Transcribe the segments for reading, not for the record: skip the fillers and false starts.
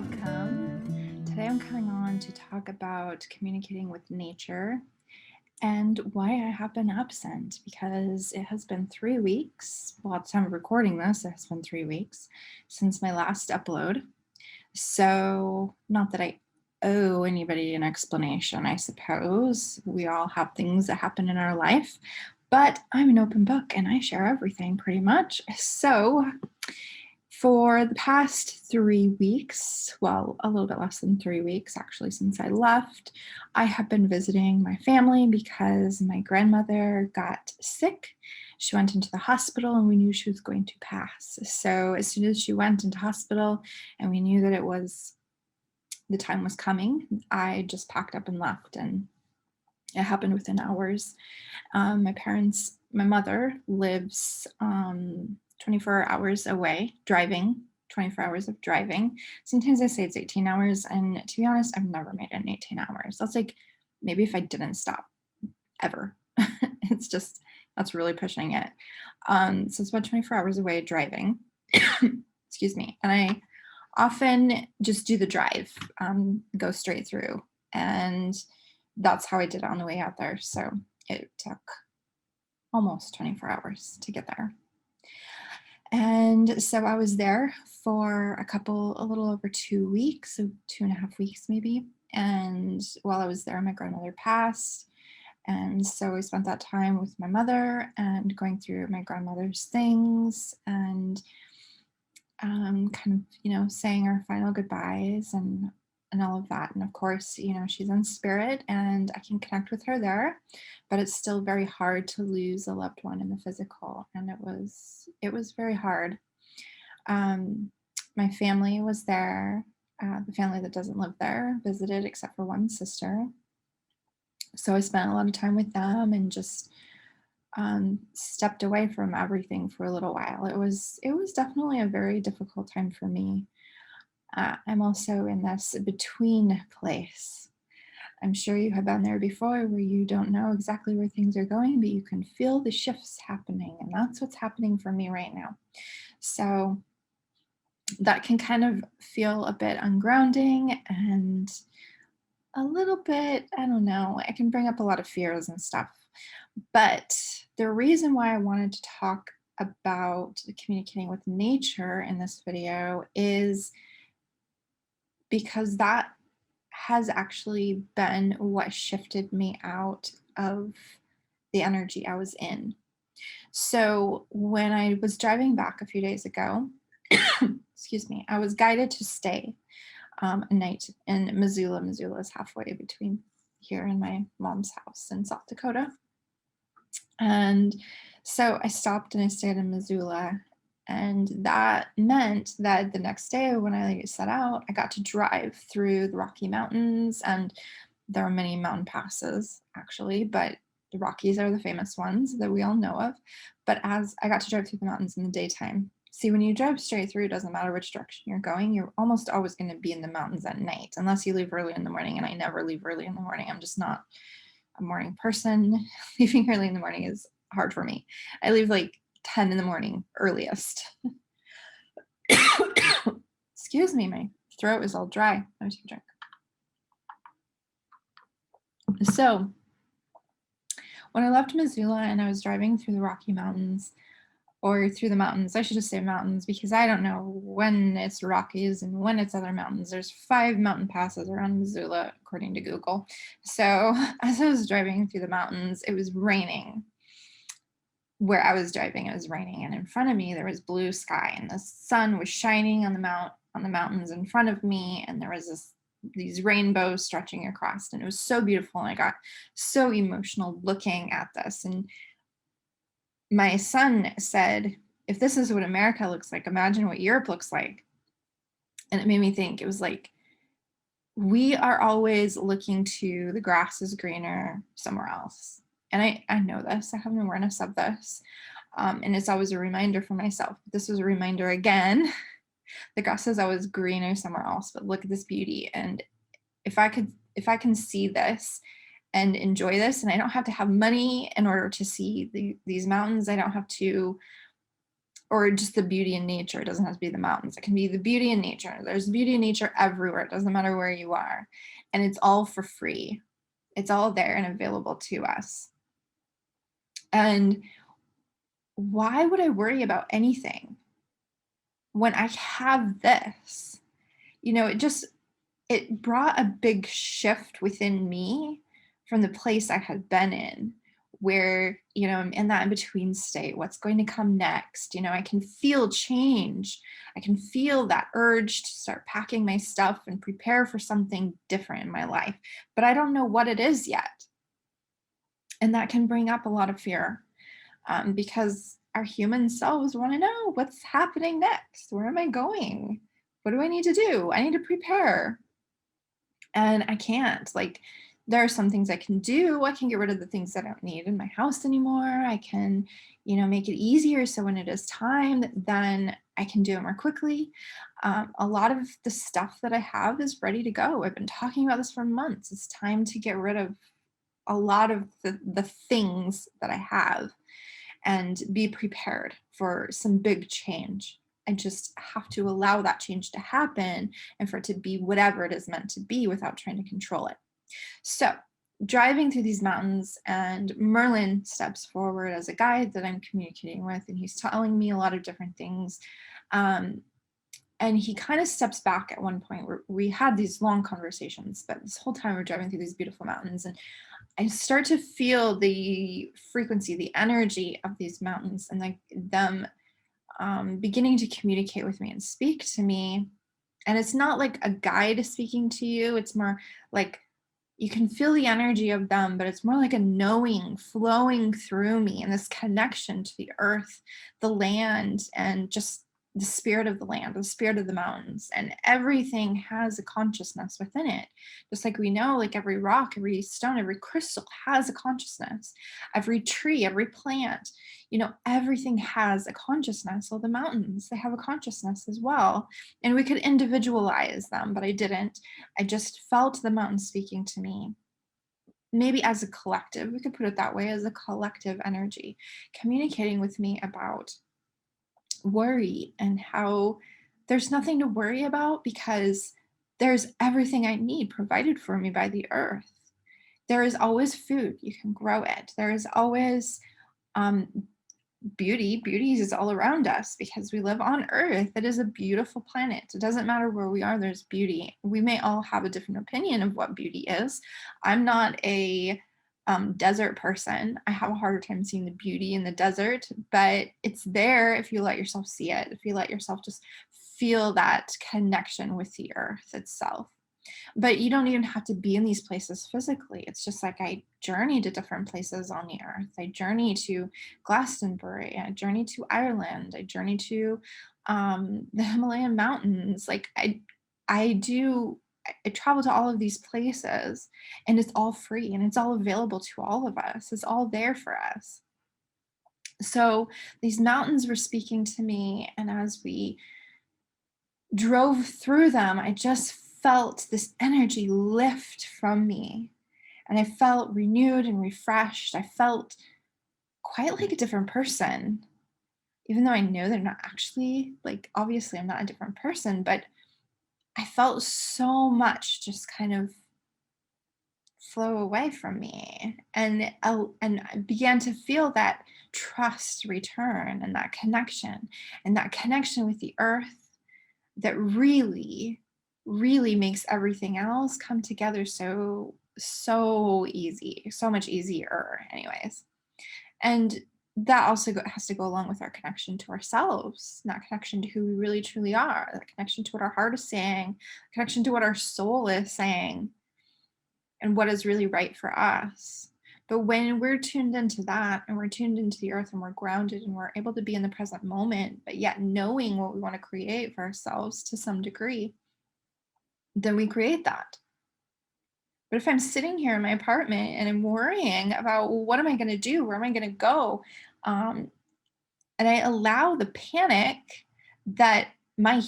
welcome. Today I'm coming on to talk about communicating with nature and why I have been absent, because it has been 3 weeks. Well, at the time of recording this, it has been 3 weeks since my last upload. So, not that I owe anybody an explanation, I suppose. We all have things that happen in our life, but I'm an open book and I share everything pretty much. So, for the past 3 weeks, well, a little bit less than 3 weeks actually since I left, I have been visiting my family because my grandmother got sick. She went into the hospital and we knew she was going to pass. So as soon as she went into hospital and we knew that the time was coming, I just packed up and left, and it happened within hours. My mother lives 24 hours away, driving, 24 hours of driving. Sometimes I say it's 18 hours, and to be honest, I've never made it in 18 hours. That's like maybe if I didn't stop ever. That's really pushing it. So it's about 24 hours away driving. Excuse me. And I often just do the drive, go straight through. And that's how I did it on the way out there. So it took almost 24 hours to get there. And so I was there for a little over 2 weeks, so 2.5 weeks maybe. And while I was there, my grandmother passed. And so I spent that time with my mother and going through my grandmother's things and saying our final goodbyes and all of that. And of course, she's in spirit and I can connect with her there, but it's still very hard to lose a loved one in the physical. And it was very hard. My family was there. The family that doesn't live there visited, except for one sister. So I spent a lot of time with them and just stepped away from everything for a little while. It was definitely a very difficult time for me. I'm also in this between place. I'm sure you have been there before, where you don't know exactly where things are going, but you can feel the shifts happening. And that's what's happening for me right now. So that can kind of feel a bit ungrounding and a little bit, I don't know, it can bring up a lot of fears and stuff. But the reason why I wanted to talk about communicating with nature in this video is because that has actually been what shifted me out of the energy I was in. So when I was driving back a few days ago, excuse me, I was guided to stay a night in Missoula. Missoula is halfway between here and my mom's house in South Dakota. And so I stopped and I stayed in Missoula. And that meant that the next day when I set out, I got to drive through the Rocky Mountains. And there are many mountain passes, actually, but the Rockies are the famous ones that we all know of. But as I got to drive through the mountains in the daytime. See, when you drive straight through, it doesn't matter which direction you're going. You're almost always going to be in the mountains at night, unless you leave early in the morning. And I never leave early in the morning. I'm just not a morning person. Leaving early in the morning is hard for me. I leave like 10 in the morning earliest. Excuse me, my throat is all dry. Let me take a drink. So when I left Missoula and I was driving through the Rocky Mountains, or through the mountains, I should just say mountains, because I don't know when it's Rockies and when it's other mountains. There's 5 mountain passes around Missoula, according to Google. So as I was driving through the mountains, it was raining. Where I was driving, it was raining, and in front of me there was blue sky, and the sun was shining on the mountains in front of me, and there was these rainbows stretching across, and it was so beautiful, and I got so emotional looking at this. And my son said, if this is what America looks like, imagine what Europe looks like. And it made me think, it was like, we are always looking to the grass is greener somewhere else. And I know this, I have an awareness of this. And it's always a reminder for myself. This was a reminder again. The grass is always greener somewhere else, but look at this beauty. And if I can see this and enjoy this, and I don't have to have money in order to see these mountains, I don't have to or just the beauty in nature. It doesn't have to be the mountains. It can be the beauty in nature. There's beauty in nature everywhere. It doesn't matter where you are. And it's all for free. It's all there and available to us. And why would I worry about anything when I have this? It brought a big shift within me from the place I had been in, where, I'm in that in between state. What's going to come next? I can feel change. I can feel that urge to start packing my stuff and prepare for something different in my life, but I don't know what it is yet. And that can bring up a lot of fear, because our human selves want to know what's happening next. Where am I going? What do I need to do? I need to prepare. And I can't. Like, there are some things I can do. I can get rid of the things I don't need in my house anymore. I can, make it easier so when it is time, then I can do it more quickly. A lot of the stuff that I have is ready to go. I've been talking about this for months. It's time to get rid of a lot of the things that I have and be prepared for some big change. I just have to allow that change to happen and for it to be whatever it is meant to be without trying to control it. So, driving through these mountains, and Merlin steps forward as a guide that I'm communicating with, and he's telling me a lot of different things. And he kind of steps back at one point where we had these long conversations, but this whole time we're driving through these beautiful mountains, and I start to feel the frequency, the energy of these mountains, and like them beginning to communicate with me and speak to me. And it's not like a guide speaking to you. It's more like you can feel the energy of them, but it's more like a knowing flowing through me and this connection to the earth, the land, and just the spirit of the land, the spirit of the mountains. And everything has a consciousness within it. Just like we know, like every rock, every stone, every crystal has a consciousness. Every tree, every plant, everything has a consciousness. So the mountains, they have a consciousness as well. And we could individualize them, but I didn't. I just felt the mountain speaking to me. Maybe as a collective, we could put it that way, as a collective energy, communicating with me about worry and how there's nothing to worry about because there's everything I need provided for me by the earth. There is always food, you can grow it. There is always um, beauty is all around us because we live on earth. It is a beautiful planet. It doesn't matter where we are, there's beauty. We may all have a different opinion of what beauty is. I'm not a desert person. I have a harder time seeing the beauty in the desert, but it's there if you let yourself see it, if you let yourself just feel that connection with the earth itself. But you don't even have to be in these places physically. It's just like I journey to different places on the earth. I journey to Glastonbury. I journey to Ireland. I journey to the Himalayan mountains. Like I travel to all of these places, and it's all free and it's all available to all of us. It's all there for us. So these mountains were speaking to me, and as we drove through them, I just felt this energy lift from me. And I felt renewed and refreshed. I felt quite like a different person, even though I know they're not actually, like, obviously, I'm not a different person, but I felt so much just kind of flow away from me. And I began to feel that trust return and that connection with the earth that really, really makes everything else come together so easy, so much easier anyways. And that also has to go along with our connection to ourselves, that connection to who we really truly are, that connection to what our heart is saying, connection to what our soul is saying, and what is really right for us. But when we're tuned into that, and we're tuned into the earth, and we're grounded, and we're able to be in the present moment, but yet knowing what we want to create for ourselves to some degree, then we create that. But if I'm sitting here in my apartment and I'm worrying about, well, what am I going to do? Where am I going to go? And I allow the panic that my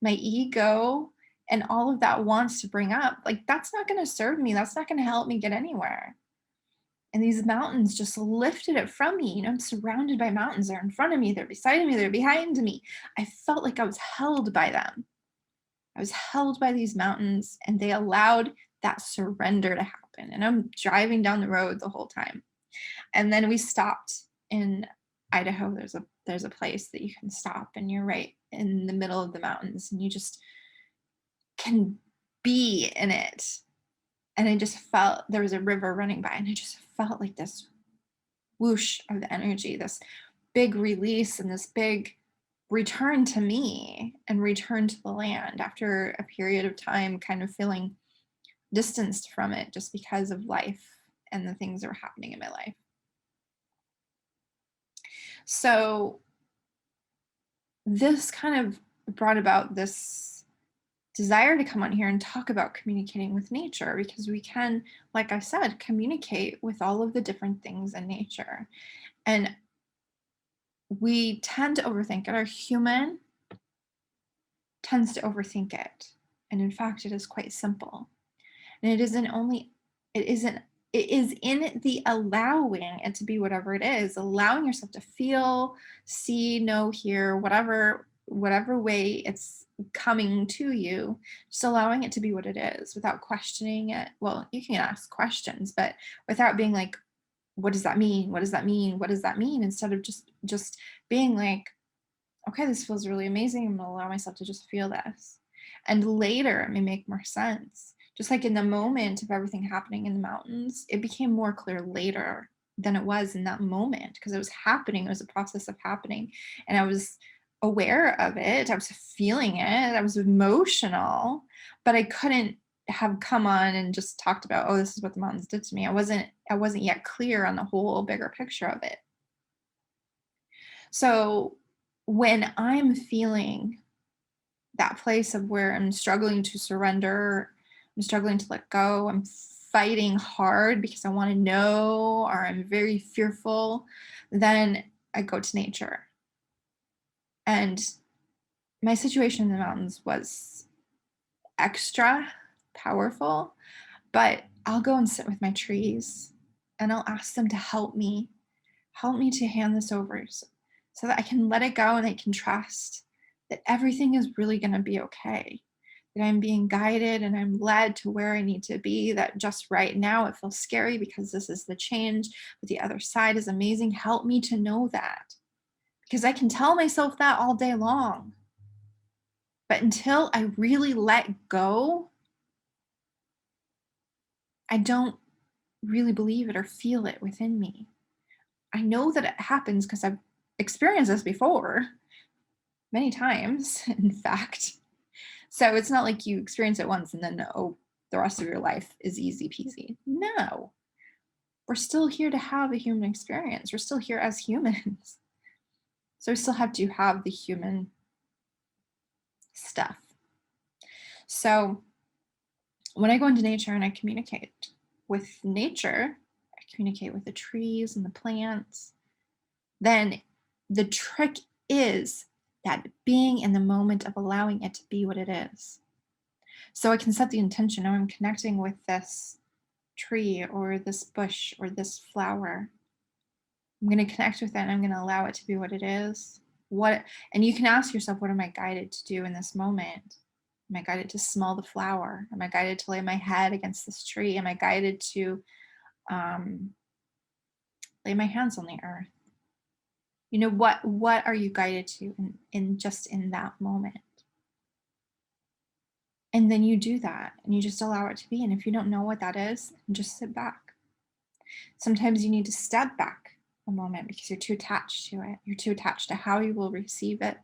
ego, and all of that wants to bring up, like, that's not going to serve me. That's not going to help me get anywhere. And these mountains just lifted it from me. I'm surrounded by mountains. They're in front of me, they're beside me, they're behind me. I felt like I was held by them. I was held by these mountains, and they allowed that surrender to happen. And I'm driving down the road the whole time. And then we stopped in Idaho. There's a place that you can stop, and you're right in the middle of the mountains, and you just can be in it. And I just felt there was a river running by, and I just felt like this whoosh of the energy, this big release and this big return to me and return to the land after a period of time kind of feeling distanced from it just because of life and the things that were happening in my life. So this kind of brought about this desire to come on here and talk about communicating with nature, because we can, like I said, communicate with all of the different things in nature. And we tend to overthink it. Our human tends to overthink it. And in fact, it is quite simple. And it isn't, it is in the allowing it to be whatever it is, allowing yourself to feel, see, know, hear, whatever way it's coming to you, just allowing it to be what it is without questioning it. Well, you can ask questions, but without being like, what does that mean? What does that mean? What does that mean? Instead of just being like, okay, this feels really amazing. I'm gonna allow myself to just feel this. And later it may make more sense. Just like in the moment of everything happening in the mountains, it became more clear later than it was in that moment, because it was happening. It was a process of happening. And I was aware of it. I was feeling it. I was emotional, but I couldn't have come on and just talked about, oh, this is what the mountains did to me. I wasn't yet clear on the whole bigger picture of it. So when I'm feeling that place of where I'm struggling to surrender, I'm struggling to let go, I'm fighting hard because I want to know, or I'm very fearful, then I go to nature. And my situation in the mountains was extra powerful, but I'll go and sit with my trees and I'll ask them to help me to hand this over so that I can let it go and I can trust that everything is really going to be okay. That I'm being guided and I'm led to where I need to be. That just right now it feels scary because this is the change, but the other side is amazing. Help me to know that, because I can tell myself that all day long. But until I really let go, I don't really believe it or feel it within me. I know that it happens because I've experienced this before many times, in fact. So it's not like you experience it once and then, oh, the rest of your life is easy peasy. No, we're still here to have a human experience. We're still here as humans. So we still have to have the human stuff. So when I go into nature and I communicate with nature, I communicate with the trees and the plants, then the trick is that being in the moment of allowing it to be what it is. So I can set the intention, oh, I'm connecting with this tree or this bush or this flower. I'm going to connect with it and I'm going to allow it to be what it is. And you can ask yourself, what am I guided to do in this moment? Am I guided to smell the flower? Am I guided to lay my head against this tree? Am I guided to lay my hands on the earth? What are you guided to in just in that moment? And then you do that and you just allow it to be. And if you don't know what that is, just sit back. Sometimes you need to step back a moment because you're too attached to it. You're too attached to how you will receive it.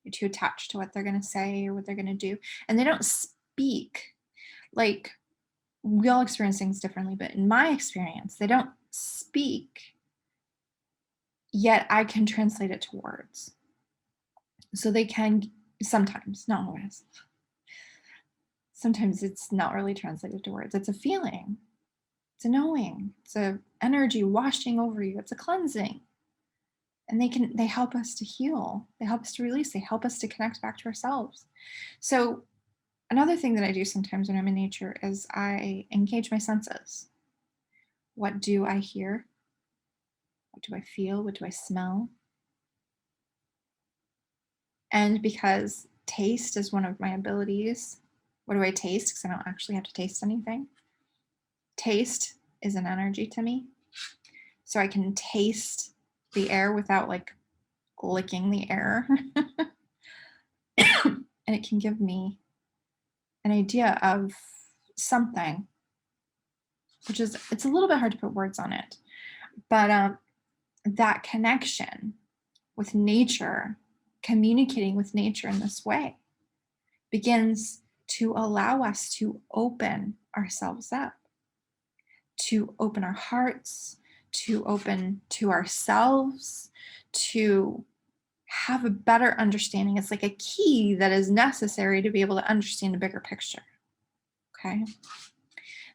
You're too attached to what they're going to say or what they're going to do. And they don't speak. Like, we all experience things differently, but in my experience, they don't speak, yet I can translate it to words. So they can sometimes, not always. Sometimes it's not really translated to words. It's a feeling. It's a knowing. It's a energy washing over you. It's a cleansing. And they help us to heal. They help us to release. They help us to connect back to ourselves. So another thing that I do sometimes when I'm in nature is I engage my senses. What do I hear? What do I feel? What do I smell? And because taste is one of my abilities, what do I taste? Because I don't actually have to taste anything. Taste is an energy to me. So I can taste the air without like licking the air. And it can give me an idea of something, which is, it's a little bit hard to put words on it. But that connection with nature, communicating with nature in this way, begins to allow us to open ourselves up, to open our hearts, to open to ourselves, to have a better understanding. It's like a key that is necessary to be able to understand a bigger picture. Okay.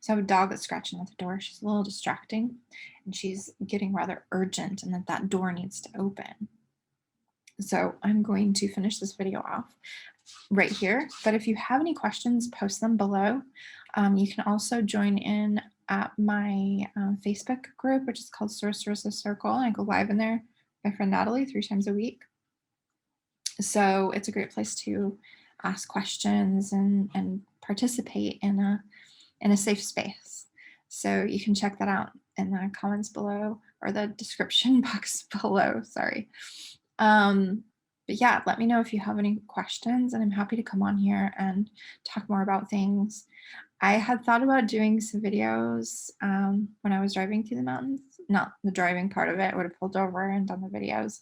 So I have a dog that's scratching at the door. She's a little distracting and she's getting rather urgent, and that door needs to open. So I'm going to finish this video off right here. But if you have any questions, post them below. You can also join in at my Facebook group, which is called Sorceress Circle. I go live in there with my friend Natalie 3 times a week. So it's a great place to ask questions and participate in a safe space. So you can check that out in the comments below, or the description box below, sorry. But yeah, let me know if you have any questions, and I'm happy to come on here and talk more about things. I had thought about doing some videos when I was driving through the mountains. Not the driving part of it, I would have pulled over and done the videos,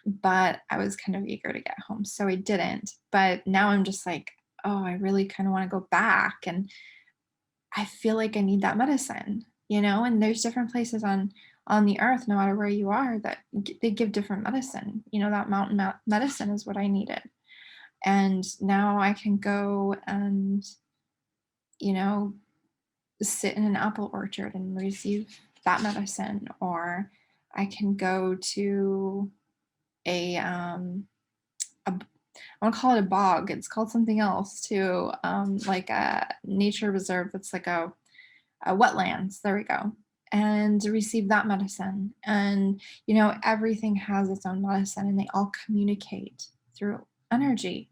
but I was kind of eager to get home, so I didn't. But now I'm just like, oh, I really kind of want to go back, and I feel like I need that medicine, and there's different places on the earth, no matter where you are, that they give different medicine. That mountain medicine is what I needed. And now I can go and, sit in an apple orchard and receive that medicine, or I can go to a I want to call it a bog. It's called something else too, like a nature reserve. That's like a wetlands. There we go. And receive that medicine. And, everything has its own medicine, and they all communicate through energy.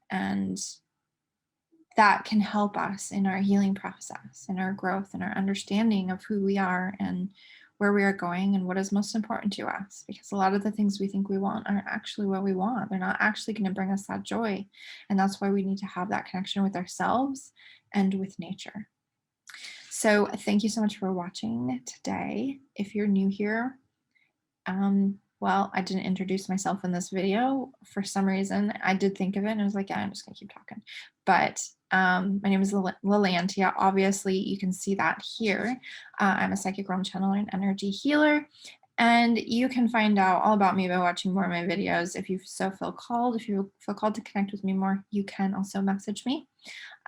And that can help us in our healing process, in our growth, and our understanding of who we are and where we are going and what is most important to us. Because a lot of the things we think we want aren't actually what we want. They're not actually going to bring us that joy. And that's why we need to have that connection with ourselves and with nature. So thank you so much for watching today. If you're new here, well, I didn't introduce myself in this video. For some reason, I did think of it and I was like, yeah, I'm just gonna keep talking. But my name is Lalantia. Obviously, you can see that here. I'm a psychic realm channeler and energy healer. And you can find out all about me by watching more of my videos. If you so feel called, if you feel called to connect with me more, you can also message me.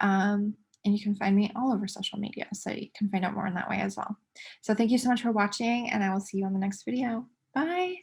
And you can find me all over social media, so you can find out more in that way as well. So thank you so much for watching, and I will see you on the next video. Bye.